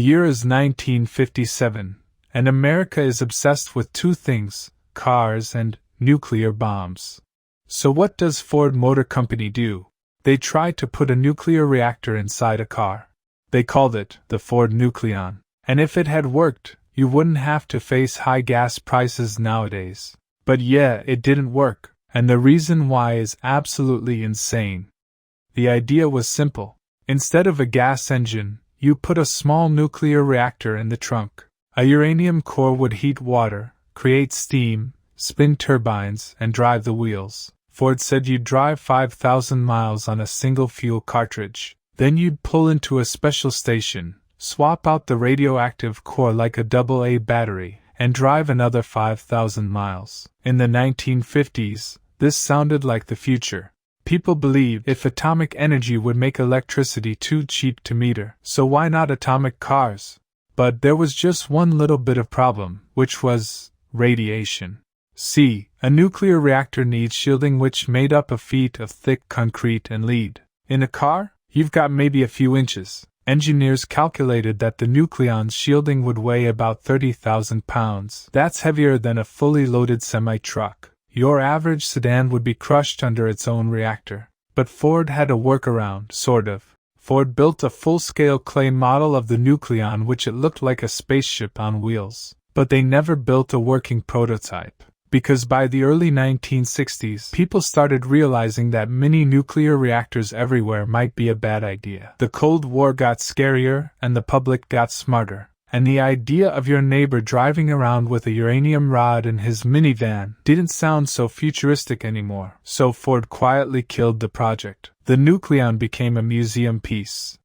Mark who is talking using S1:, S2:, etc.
S1: year is 1957, and America is obsessed with two things: cars and nuclear bombs. So what does Ford Motor Company do? They tried to put a nuclear reactor inside a car. They called it the Ford Nucleon. And if it had worked, you wouldn't have to face high gas prices nowadays. But yeah, it didn't work, and the reason why is absolutely insane. The idea was simple. Instead of a gas engine, you put a small nuclear reactor in the trunk. A uranium core would heat water, create steam, spin turbines, and drive the wheels. Ford said you'd drive 5,000 miles on a single fuel cartridge. Then you'd pull into a special station, swap out the radioactive core like a AA battery, and drive another 5,000 miles. In the 1950s, this sounded like the future. People believed if atomic energy would make electricity too cheap to meter, so why not atomic cars? But there was just one little bit of problem, which was radiation. See, a nuclear reactor needs shielding which made up of feet of thick concrete and lead. In a car, you've got maybe a few inches. Engineers calculated that the Nucleon's shielding would weigh about 30,000 pounds. That's heavier than a fully loaded semi-truck. Your average sedan would be crushed under its own reactor. But Ford had a workaround, sort of. Ford built a full-scale clay model of the Nucleon which it looked like a spaceship on wheels. But they never built a working prototype. Because by the early 1960s, people started realizing that mini nuclear reactors everywhere might be a bad idea. The Cold War got scarier, and the public got smarter. And the idea of your neighbor driving around with a uranium rod in his minivan didn't sound so futuristic anymore. So Ford quietly killed the project. The Nucleon became a museum piece.